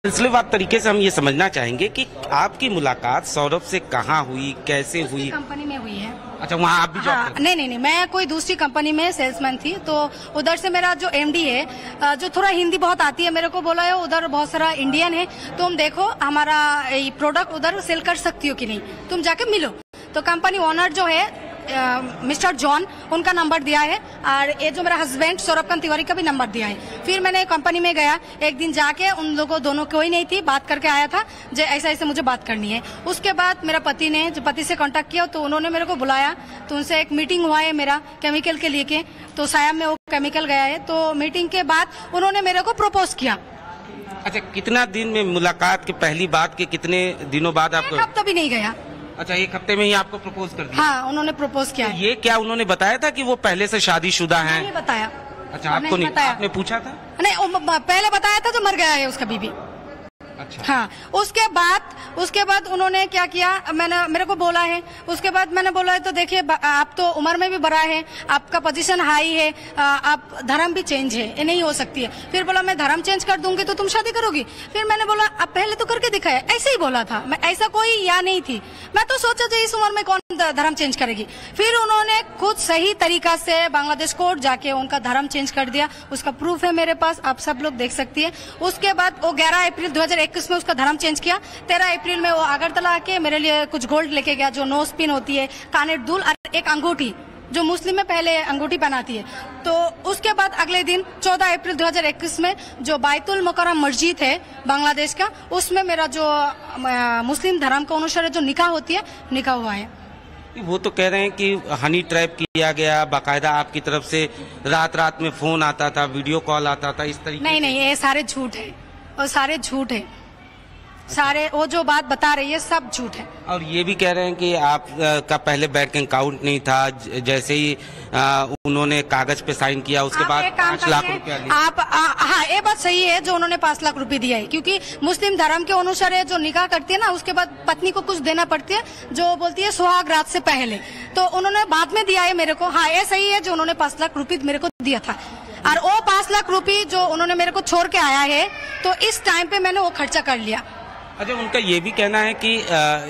सिलसिलेवार तरीके से हम ये समझना चाहेंगे कि आपकी मुलाकात सौरभ से कहाँ हुई, कैसे हुई? कंपनी में हुई है। अच्छा, वहाँ आप भी जॉब करते हैं? नहीं, मैं कोई दूसरी कंपनी में सेल्समैन थी, तो उधर से मेरा जो एमडी है, जो थोड़ा हिंदी बहुत आती है, मेरे को बोला है उधर बहुत सारा इंडियन है, तुम देखो हमारा प्रोडक्ट उधर सेल कर सकती हो कि नहीं, तुम जाके मिलो। तो कंपनी ओनर जो है मिस्टर जॉन, उनका नंबर दिया है, और ये जो मेरा हस्बैंड सौरभ तिवारी का भी नंबर दिया है। फिर मैंने कंपनी में गया, एक दिन जाके उन लोगों दोनों कोई नहीं थी, बात करके आया था जो ऐसा ऐसे मुझे बात करनी है। उसके बाद मेरा पति से कांटेक्ट किया, तो उन्होंने मेरे को बुलाया, तो उनसे एक मीटिंग हुआ है मेरा केमिकल के लिए, तो सायाम में वो केमिकल गया है। तो मीटिंग के बाद उन्होंने मेरे को प्रपोज किया। अच्छा, कितना दिन में मुलाकात के पहली बात के कितने दिनों बाद आपको? एक हफ्ता भी नहीं गया। अच्छा, एक हफ्ते में ही आपको प्रपोज कर दिया? हाँ, उन्होंने प्रपोज किया। तो ये क्या उन्होंने बताया था कि वो पहले से शादीशुदा हैं? नहीं बताया। अच्छा, आपको नहीं बताया? आपने पूछा था? नहीं, पहले बताया था जो मर गया है उसका बीबी। अच्छा। हाँ, उसके बाद उन्होंने क्या किया, मेरे को बोला है, उसके बाद मैंने बोला है तो देखिए आप तो उम्र में भी बड़ा है, आपका पोजीशन हाई है, आप धर्म भी चेंज है, ये नहीं हो सकती है। फिर बोला मैं धर्म चेंज कर दूंगी तो तुम शादी करोगी? फिर मैंने बोला आप पहले तो करके दिखाया, ऐसे ही बोला था मैं, ऐसा कोई या नहीं थी। मैं तो सोचा था इस उम्र में कौन धर्म चेंज करेगी। फिर उन्होंने खुद सही तरीका से बांग्लादेश कोर्ट जाके उनका धर्म चेंज कर दिया, उसका प्रूफ है मेरे पास, आप सब लोग देख सकती है। उसके बाद वो 11 अप्रैल 2021 में उसका धर्म चेंज किया। 13 अप्रैल में वो अगरतला आके मेरे लिए कुछ गोल्ड लेके गया, जो नो स्पिन होती है, कानेर दुल और एक अंगूठी, जो मुस्लिम में पहले अंगूठी पहनाती है। तो उसके बाद अगले दिन 14 अप्रैल 2021 में जो बायतुल मुकर्रम मस्जिद है बांग्लादेश का, उसमें मेरा जो मुस्लिम धर्म का अनुसार जो निकाह होती है, निकाह हुआ है। वो तो कह रहे हैं कि हनी ट्रैप किया गया, बाकायदा आपकी तरफ से रात में फोन आता था, वीडियो कॉल आता था, इस तरीके? नहीं, ये सारे झूठ है, और सारे झूठ है, सारे वो जो बात बता रही है सब झूठ है। और ये भी कह रहे हैं कि आप का पहले बैंक अकाउंट नहीं था, जैसे ही उन्होंने कागज पे साइन किया उसके बाद 5 लाख रुपया लिया। हाँ, ये बात सही है, जो उन्होंने 5 लाख रुपए दिया है, क्योंकि मुस्लिम धर्म के अनुसार जो निकाह करती है ना, उसके बाद पत्नी को कुछ देना पड़ती है, जो बोलती है सुहाग रात से पहले, तो उन्होंने बाद में दिया है मेरे को। हाँ, ये सही है, जो उन्होंने 5 लाख रुपए मेरे को दिया था, और वो 5 लाख रुपए जो उन्होंने मेरे को छोड़ के आया है, तो इस टाइम पे मैंने वो खर्चा कर लिया। अच्छा, उनका ये भी कहना है कि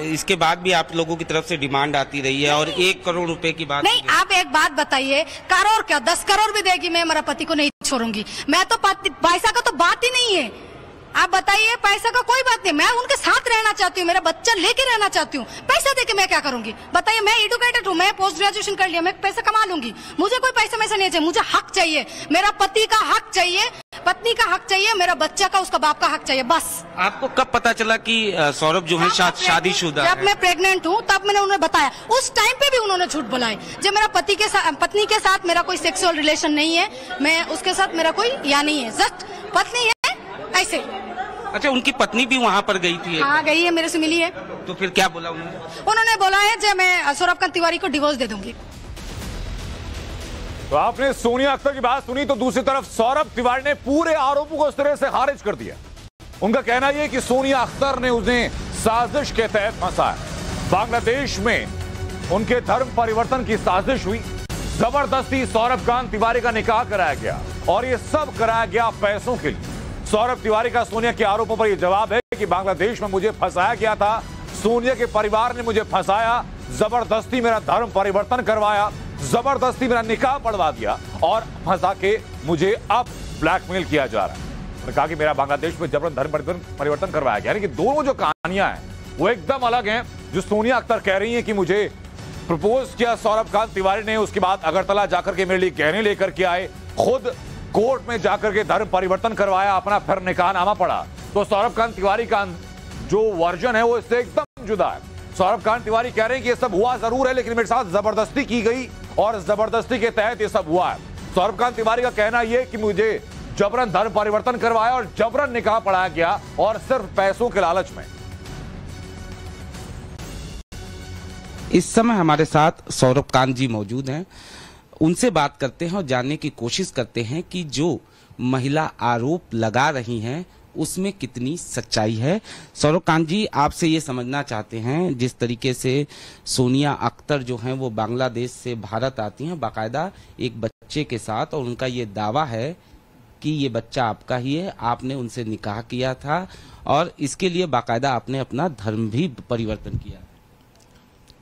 इसके बाद भी आप लोगों की तरफ से डिमांड आती रही है, और 1 करोड़ रुपए की बात नहीं। आप एक बात बताइए, करोड़ क्या 10 करोड़ भी देगी, मैं मेरा पति को नहीं छोड़ूंगी। मैं तो पैसा का तो बात ही नहीं है। आप बताइए, पैसा का कोई बात नहीं, मैं उनके साथ रहना चाहती हूँ, मेरा बच्चा लेके रहना चाहती हूँ। पैसा देके मैं क्या करूंगी? बताइए, मैं एडुकेटेड हूँ, मैं पोस्ट ग्रेजुएशन कर लिया, मैं पैसा कमा लूंगी, मुझे कोई पैसा वैसा नहीं चाहिए। मुझे हक चाहिए, मेरा पति का हक चाहिए, पत्नी का हक चाहिए, मेरा बच्चा का, उसका बाप का हक चाहिए, बस। आपको कब पता चला कि सौरभ जो है शादीशुदा है? जब मैं प्रेग्नेंट हूँ तब मैंने उन्हें बताया, उस टाइम पे भी उन्होंने झूठ बोला है। जब मेरा पत्नी के साथ मेरा कोई सेक्सुअल रिलेशन नहीं है, मैं उसके साथ मेरा कोई या नहीं है, जस्ट पत्नी है, ऐसे। अच्छा, उनकी पत्नी भी वहाँ पर गई थी? हाँ, गई है, मेरे से मिली है। तो फिर क्या बोला उन्होंने? उन्होंने बोला है कि मैं सौरभ तिवारी को डिवोर्स दे दूंगी। तो आपने सोनिया अख्तर की बात सुनी, तो दूसरी तरफ सौरभ तिवारी ने पूरे आरोपों को इस तरह से खारिज कर दिया। उनका कहना यह कि सोनिया अख्तर ने उन्हें साजिश के तहत फंसाया। बांग्लादेश में उनके धर्म परिवर्तन की साजिश हुई, जबरदस्ती सौरभ तिवारी का निकाह कराया गया, और यह सब कराया गया पैसों के लिए। सौरभ तिवारी का सोनिया के आरोपों पर यह जवाब है कि बांग्लादेश में मुझे फंसाया गया था, सोनिया के परिवार ने मुझे फंसाया, जबरदस्ती मेरा धर्म परिवर्तन करवाया, जबरदस्ती मेरा निकाह पढ़वा दिया, और फंसा के मुझे अब ब्लैकमेल किया जा रहा है। उन्होंने कहा कि मेरा बांग्लादेश में जबरन धर्म परिवर्तन करवाया गया। यानी कि दोनों जो कहानियां हैं वो एकदम अलग हैं। जो सोनिया अख्तर कह रही हैं कि मुझे प्रपोज किया सौरभ तिवारी ने, उसके बाद अगरतला जाकर के मेरे लिए गहने लेकर के आए, खुद कोर्ट में जाकर के धर्म परिवर्तन करवाया, अपना फिर निकाहनामा पढ़ा, तो सौरभ तिवारी का जो वर्जन है वो इससे एकदम जुदा है। सौरभ तिवारी कह रहे हैं कि ये सब हुआ जरूर है, लेकिन मेरे साथ जबरदस्ती की गई, और जबरदस्ती के तहत ये सब हुआ है। सौरभ तिवारी का कहना यह कि मुझे जबरन धर्म परिवर्तन करवाया और जबरन निकाह पढ़ाया गया, और सिर्फ पैसों के लालच में। इस समय हमारे साथ सौरभ जी मौजूद हैं, उनसे बात करते हैं और जानने की कोशिश करते हैं कि जो महिला आरोप लगा रही हैं उसमें कितनी सच्चाई है। सौरभ जी, आपसे ये समझना चाहते हैं, जिस तरीके से सोनिया अख्तर जो हैं वो बांग्लादेश से भारत आती हैं बाकायदा एक बच्चे के साथ, और उनका ये दावा है कि ये बच्चा आपका ही है, आपने उनसे निकाह किया था और इसके लिए बाकायदा आपने अपना धर्म भी परिवर्तन किया?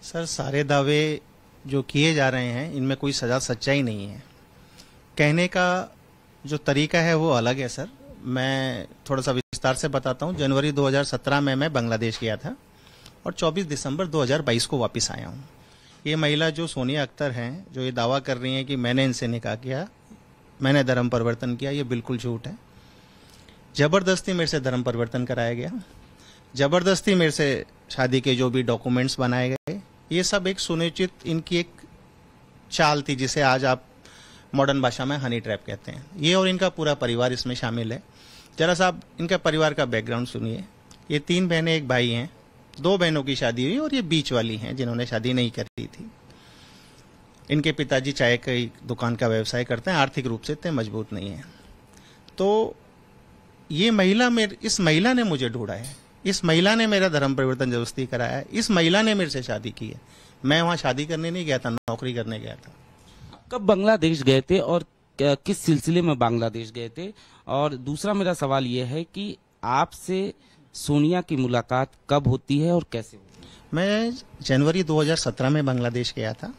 सर, सारे दावे जो किए जा रहे हैं इनमें कोई सजा सच्चाई नहीं है। कहने का जो तरीका है वो अलग है सर। मैं थोड़ा सा विस्तार से बताता हूँ। जनवरी 2017 में मैं बांग्लादेश गया था और 24 दिसंबर 2022 को वापस आया हूँ। ये महिला जो सोनिया अख्तर हैं, जो ये दावा कर रही हैं कि मैंने इनसे निकाह किया, मैंने धर्म परिवर्तन किया, ये बिल्कुल झूठ है। जबरदस्ती मेरे से धर्म परिवर्तन कराया गया, जबरदस्ती मेरे से शादी के जो भी डॉक्यूमेंट्स बनाए गए, ये सब एक सुनिश्चित इनकी एक चाल थी, जिसे आज आप मॉडर्न भाषा में हनी ट्रैप कहते हैं। ये और इनका पूरा परिवार इसमें शामिल है। जरा साहब इनका परिवार का बैकग्राउंड सुनिए। ये 3 बहनें, 1 भाई हैं। 2 बहनों की शादी हुई और ये बीच वाली हैं जिन्होंने शादी नहीं करी थी। इनके पिताजी चाय की दुकान का व्यवसाय करते हैं, आर्थिक रूप से इतने मजबूत नहीं है। तो ये महिला इस महिला ने मुझे ढूंढा है, इस महिला ने मेरा धर्म परिवर्तन जबरदस्ती कराया है, इस महिला ने मेरे से शादी की है। मैं वहां शादी करने नहीं गया था, नौकरी करने गया था। कब बांग्लादेश गए थे और किस सिलसिले में बांग्लादेश गए थे? और दूसरा मेरा सवाल यह है कि आपसे सोनिया की मुलाकात कब होती है और कैसे होती है? मैं जनवरी 2017 में बांग्लादेश गया था।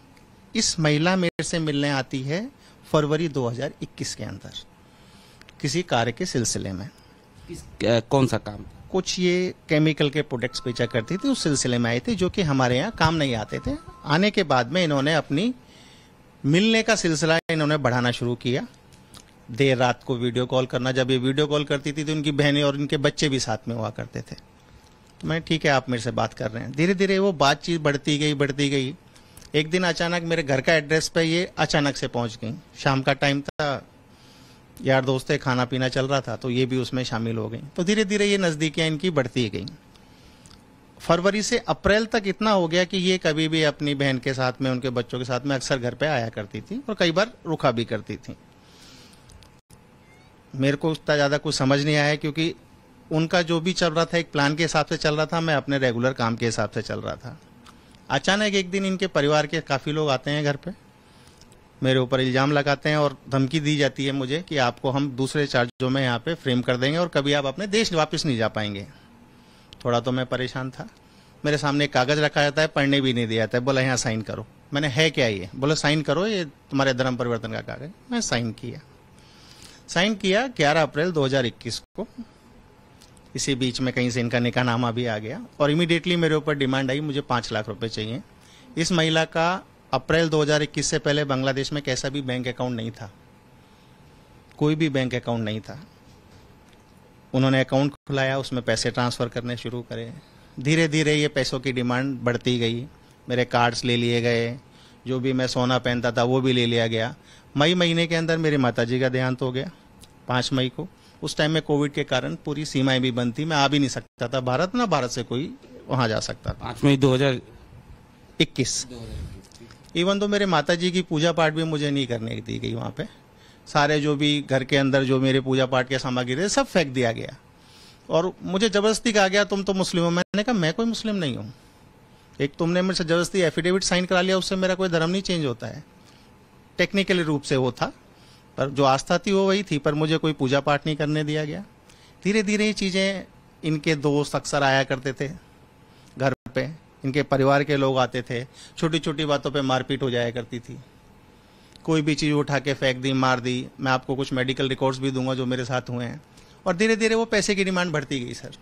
इस महिला मेरे से मिलने आती है फरवरी 2021 के अंदर, किसी कार्य के सिलसिले में। कौन सा काम? कुछ ये केमिकल के प्रोडक्ट्स बेचा करती थी, उस सिलसिले में आई थी, जो कि हमारे यहाँ काम नहीं आते थे। आने के बाद में इन्होंने अपनी मिलने का सिलसिला इन्होंने बढ़ाना शुरू किया। देर रात को वीडियो कॉल करना, जब ये वीडियो कॉल करती थी तो उनकी बहनें और उनके बच्चे भी साथ में हुआ करते थे। तो मैं, ठीक है, आप मेरे से बात कर रहे हैं। धीरे धीरे वो बातचीत बढ़ती गई। एक दिन अचानक मेरे घर का एड्रेस पे ये अचानक से पहुंच गई। शाम का टाइम था, यार दोस्त, खाना पीना चल रहा था, तो ये भी उसमें शामिल हो गई। तो धीरे धीरे ये नजदीकियां इनकी बढ़ती गई। फरवरी से अप्रैल तक इतना हो गया कि ये कभी भी अपनी बहन के साथ में, उनके बच्चों के साथ में अक्सर घर पे आया करती थी और कई बार रुका भी करती थी। मेरे को उतना ज्यादा कुछ समझ नहीं आया, क्योंकि उनका जो भी चल रहा था एक प्लान के हिसाब से चल रहा था, मैं अपने रेगुलर काम के हिसाब से चल रहा था। अचानक एक दिन इनके परिवार के काफी लोग आते हैं घर पे, मेरे ऊपर इल्जाम लगाते हैं और धमकी दी जाती है मुझे कि आपको हम दूसरे चार्जों में यहाँ पे फ्रेम कर देंगे और कभी आप अपने देश वापस नहीं जा पाएंगे। थोड़ा तो मैं परेशान था। मेरे सामने एक कागज रखा जाता है, पढ़ने भी नहीं दिया जाता है। बोला यहाँ साइन करो। मैंने, है क्या ये? बोला साइन करो, ये तुम्हारे धर्म परिवर्तन का कागज। मैं साइन किया 11 अप्रैल 2021 को। इसी बीच में कहीं से इनका निकाहनामा भी आ गया और इमीडिएटली मेरे ऊपर डिमांड आई, मुझे 5 लाख रुपए चाहिए। इस महिला का अप्रैल 2021 से पहले बांग्लादेश में कैसा भी बैंक अकाउंट नहीं था, कोई भी बैंक अकाउंट नहीं था। उन्होंने अकाउंट खुलाया, उसमें पैसे ट्रांसफर करने शुरू करे। धीरे धीरे ये पैसों की डिमांड बढ़ती गई। मेरे कार्ड्स ले लिए गए, जो भी मैं सोना पहनता था वो भी ले लिया गया। मई महीने के अंदर मेरे माताजी का देहांत हो गया, 5 मई को। उस टाइम में कोविड के कारण पूरी सीमाएं भी बंद थी, मैं आ भी नहीं सकता था भारत, ना भारत से कोई वहां जा सकता था। 5 मई 2021। इवन तो मेरे माताजी की पूजा पाठ भी मुझे नहीं करने दी गई वहां पे। सारे जो भी घर के अंदर जो मेरे पूजा पाठ के सामग्री थे सब फेंक दिया गया और मुझे जबरदस्ती कहा गया तुम तो मुस्लिम हो। मैंने कहा मैं कोई मुस्लिम नहीं हूँ। एक तुमने मेरे से जबरदस्ती एफिडेविट साइन करा लिया, उससे मेरा कोई धर्म नहीं चेंज होता है। टेक्निकली रूप से वो था, पर जो आस्था थी वो वही थी, पर मुझे कोई पूजा पाठ नहीं करने दिया गया। धीरे धीरे ये चीजें, इनके दोस्त अक्सर आया करते थे घर पे, इनके परिवार के लोग आते थे, छोटी छोटी बातों पे मारपीट हो जाया करती थी। कोई भी चीज उठा के फेंक दी, मार दी। मैं आपको कुछ मेडिकल रिकॉर्ड्स भी दूंगा जो मेरे साथ हुए हैं। और धीरे धीरे वो पैसे की डिमांड बढ़ती गई सर।